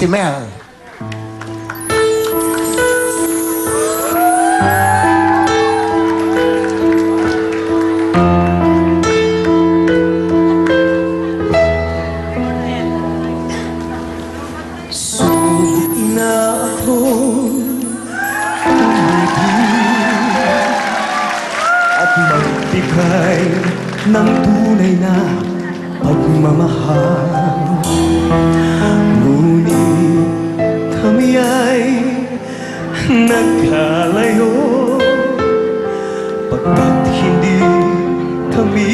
Timel. Magbigay ng tunay na pagmamahal. Ngunit kami ay nagkalayo pagkat hindi kami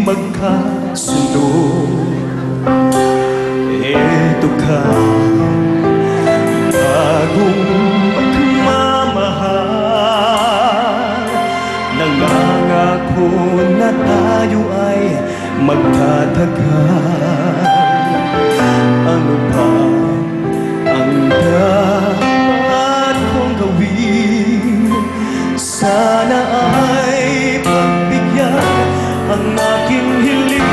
magkasundo. Eto ka, bagong magmamahal. Nangangako na tayo ay magtatagal. Ano pa ang dapat kong gawin? Sana ay pagbigyan ang aking hiling.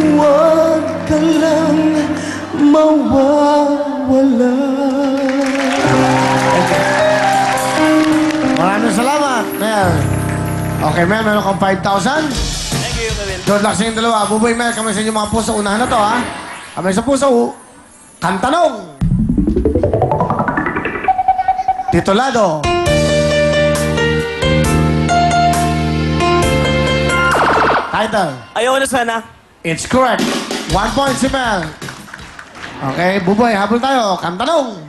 Huwag ka lang mawawala kapag mawawala. Maraming salamat, Mel. Okay, Mel, meron kang 5,000. Thank you, Kevin. Good luck sa inyong dalawa. Buboy, Mel, kami sa inyong mga puso. Unahan na to, ha? Kami sa puso, Kantanong. Titulado. Title. Ayoko na sana. It's correct. 1 point si Mel. Okay, Buboy, habol tayo. Kantanong.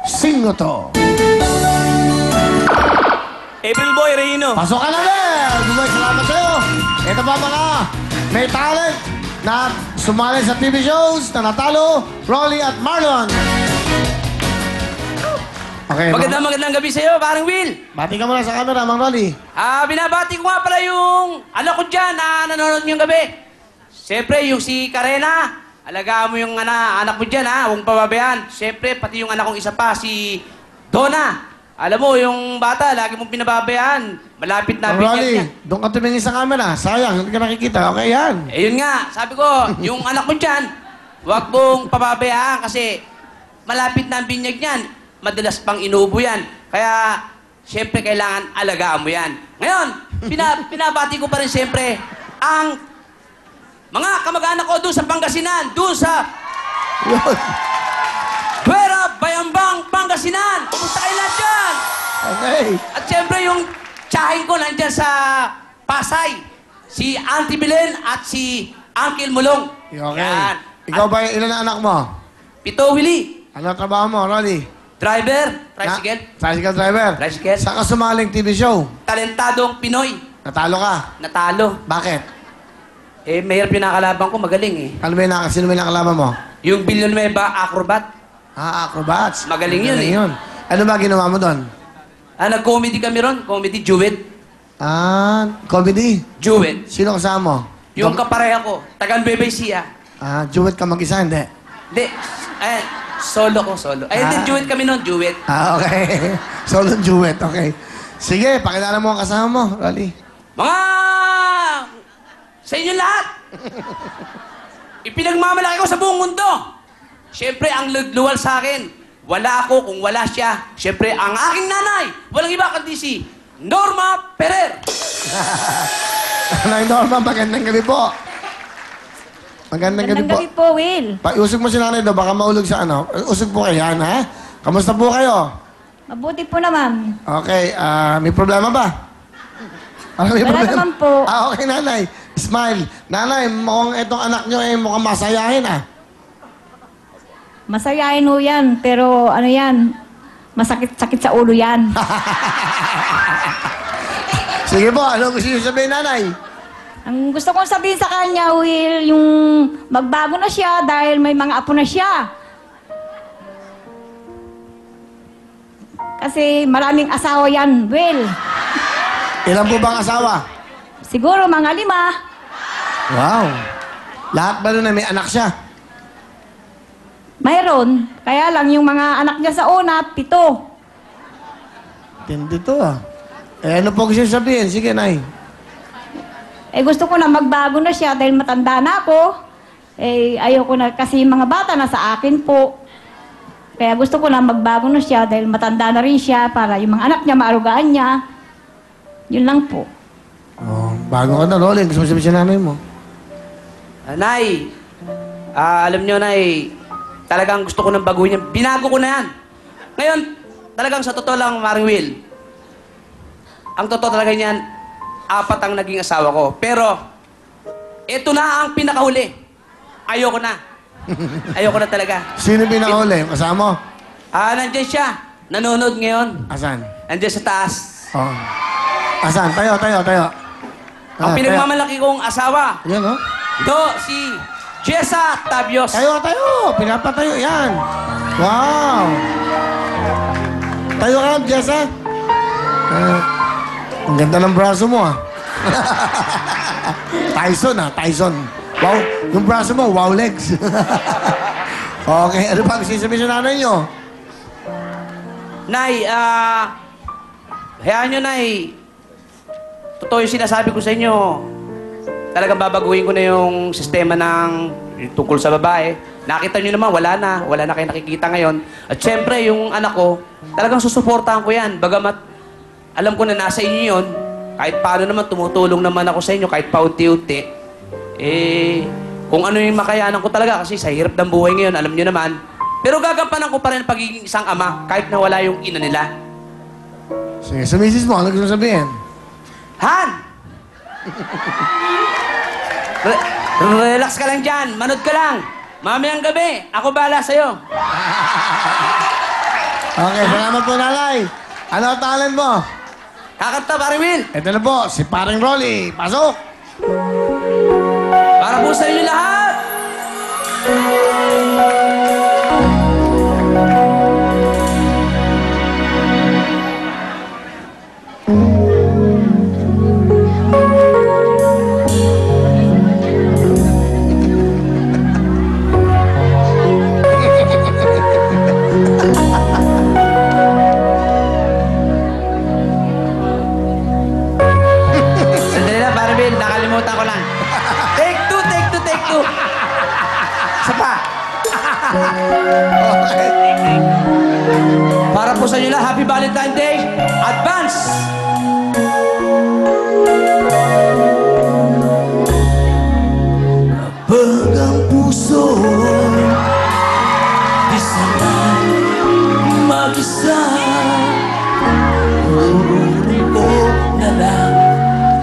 Sino to? April Boy, Reino. Pasok ka na, Mel! Buboy, salamat sa'yo. Ito pa mga may talent na sumali sa TV shows na natalo, Rolly at Marlon. Okay, Magandang gabi sa'yo, parang Will. bati ka muna sa camera, Mang Rolly. Binabati ko nga pala yung anak ko dyan na nanonood ngayong gabi. Siyempre, yung si Karena, alagaan mo yung anak mo dyan, ha? Huwag pababayaan. Siyempre, pati yung anak kong isa pa, si Donna. Alam mo, yung bata, lagi mong pinababayaan. Malapit na Mang binyag Rolly, niya. doon ka tumingin sa camera. Sayang, hindi ka nakikita. Okay, yan. Eh, yun nga, sabi ko, yung anak mo dyan, huwag mong pababayaan kasi malapit na ang binyag niyan. Madalas pang inuubo yan. Kaya, siyempre, kailangan alagaan mo yan. Ngayon, pinabati ko pa rin siyempre ang mga kamag-anak ko doon sa Pangasinan, doon sa Yun. Guera, Bayambang, Pangasinan. Kumusta kayo lahat dyan? Okay. At siyempre, yung tsahin ko nandyan sa Pasay. Si Auntie Belen at si Uncle Mulong. Okay. Yan. Ikaw ba, ilan na anak mo? Pito, Willie. Ano ang trabaho mo, Rolly? Driver, tricycle. Tricycle driver. Tricycle. Saan ka sumaling TV show? Talentadong Pinoy. Natalo ka. Natalo. Bakit? Eh, mahirap yung nakalaban ko, magaling eh. Ano ba yung sino ba yung nakalaban mo? Yung Villanueva acrobat. Acrobats. Magaling yun eh. Ano ba ginawa mo doon? Nag-comedy kami ron. Comedy, duet. Comedy. Duet. Sino kasama mo? Yung kapareha ko, tagang Bebesia. Duet ka mag-isa, hindi? Hindi, solo ko, solo. Ay, hindi, duet kami nun, duet. Okay. Solo duet, okay. Sige, pakilala mo ang kasama mo, Rolly. Mga... sa inyo lahat! Ipinagmamalaki ko sa buong mundo. Siyempre, ang lugluwal sa akin, wala ako kung wala siya. Siyempre, ang aking nanay, walang iba kundi si Norma Ferrer. Nay Norma, magandang gabi po. Magandang gabi Magandang po. gabi po, Will. Usog mo si nanay daw, baka maulog sa ano. Usog po kayo, yan, ha? Kamusta po kayo? Mabuti po naman. Okay, may problema ba? May Wala naman po. Okay, nanay. Smile. Nanay, mukhang itong anak nyo ay mukhang masayahin, ah. Masayahin ho yan, pero ano yan, masakit-sakit sa ulo yan. Sige po, ano gusto nyo sabihin, nanay? Ang gusto kong sabihin sa kanya, Will, yung magbago na siya dahil may mga apo na siya. Kasi maraming asawa yan, Will. Ilan po bang asawa? Siguro mga 5. Wow. Lahat ba nun ay may anak siya? Mayroon. Kaya lang yung mga anak niya sa una, 7. Tindi to, ah. Eh, ano po gusto nyo sabihin? Sige, nay. Eh gusto ko na magbago na siya dahil matanda na ako. Eh ayoko na kasi yung mga bata na sa akin po. Kaya gusto ko na magbago na siya dahil matanda na rin siya para yung mga anak niya maarugaan niya. Yun lang po. Oh, bago ka na, Rolling. Gusto mo sabihin sa nanay mo? Nay, alam nyo, Nay, talagang gusto ko nang baguhin yan. Binago ko na yan. Ngayon, talagang sa totoo lang, Maring Will, ang totoo talaga niyan, 4 ang naging asawa ko. Pero, ito na ang pinakahuli. Ayoko na. Ayoko na talaga. Sino pinakahuli? Kasama mo? Nandiyan siya. Nanonood ngayon. Asan? Nandiyan sa taas. Oh. Asan? Tayo. Ang pinagmamalaki kong asawa, Yan, oh. ito si Jessa Tabios. Tayo. Pinapatayo. Yan. Wow. Tayo ka, Jessa. Ang ganda ng braso mo, ah. Tyson. Wow. Yung braso mo, wow legs. Okay. Ano pa gusto sabihin sa nanay nyo? Nay, hayaan nyo, Nay. Totoo yung sinasabi ko sa inyo. Talagang babaguhin ko na yung sistema ng tungkol sa babae. Nakita nyo naman, wala na kayo nakikita ngayon. At syempre, yung anak ko, talagang susuportahan ko yan. Bagamat, alam ko na nasa inyo yun. Kahit paano naman, tumutulong naman ako sa inyo, kahit paunti-unti. Kung ano yung makayanan ko talaga, kasi sa hirap ng buhay ngayon, alam nyo naman. Pero gagampanan ko pa rin pagiging isang ama, kahit na wala yung ina nila. Sige, sa misis mo, ano gusto sabihin? Han! Relax ka lang dyan. Manood ka lang. Mamayang gabi, ako bahala sa'yo. Okay, salamat po, nanay. Ano ang talent mo? Kakanta, Pare Will. Ito na po, si Paring Rolly. Pasok! Para po sa inyo lahat. Sandali lang, Pare Will. Nakalimutan ko lang. Take two. Isa pa. Para po sa inyo lahat, Happy Valentine's Day. Advance! Pag ang puso di sanay mag-isa, uulit ko na lang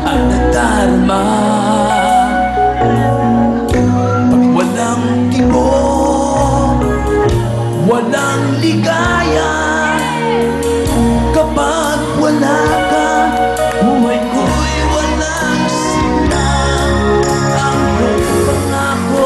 ang nadarama. Pag walang tibok, walang ligaya, kapag wala ka, buhay ko'y walang sinang. Ang pangako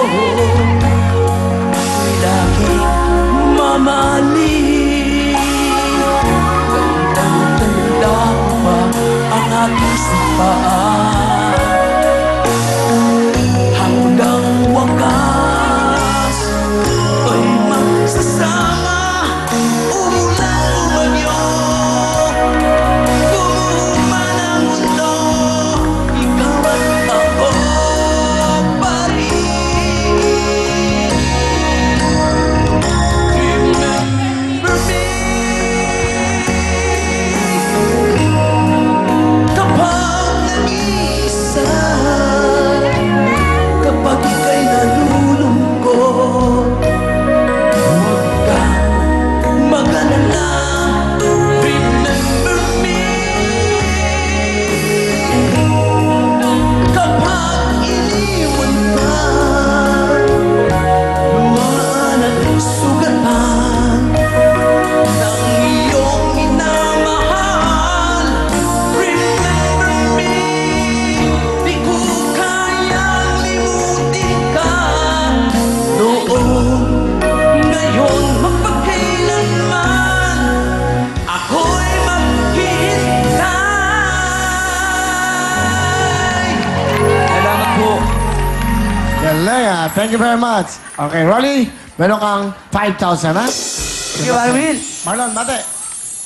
Thank you very much. Okay, Rolly, meron kang 5,000, ha? Sige, Marvin. Marlon, bate.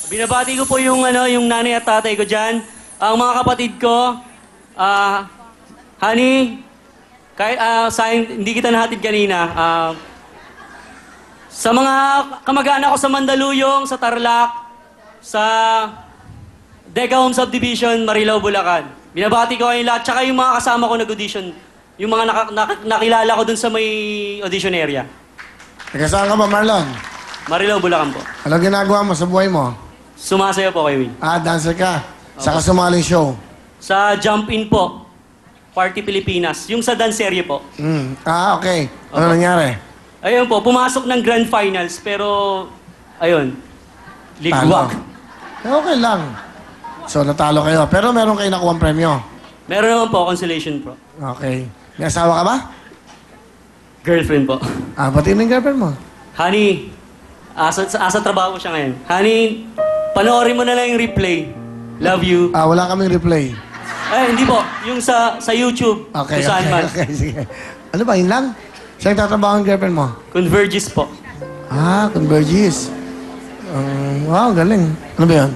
Binabati ko po yung, yung nanay at tatay ko dyan. Ang mga kapatid ko, honey, kahit sayang, hindi kita nahatid kanina. Sa mga kamag-anak ko sa Mandaluyong, sa Tarlac, sa Deca Home Subdivision, Marilao, Bulacan. Binabati ko kayong lahat, tsaka yung mga kasama ko nag-audition. Yung mga nakilala ko dun sa may audition area. Teka, saan ka ba, Marlon? Marilao, Bulacan po. Ano ginagawa mo sa buhay mo? Sumasayo po kay Win. Dancer ka. Saka sumaling show. Sa Jump In po, Party Pilipinas. Yung sa danserye po. Okay. Ano nangyari? Ayun po, pumasok ng grand finals, pero, ayun, ligwak. Okay lang. So, natalo kayo. Pero meron kayo nakuha premyo. Meron naman po, consolation po. Okay. May asawa ka ba? Girlfriend po. Pati mo yung girlfriend mo. Honey, asa trabaho ko siya ngayon. Honey, panoorin mo na lang yung replay. Love you. Wala kaming replay. Ay, hindi po. Yung sa YouTube. Okay, kung saan man. okay, sige. Ano ba, yun lang? Saan tatrabaho ang girlfriend mo? Convergys po. Convergys. Wow, galing. Ano ba yun?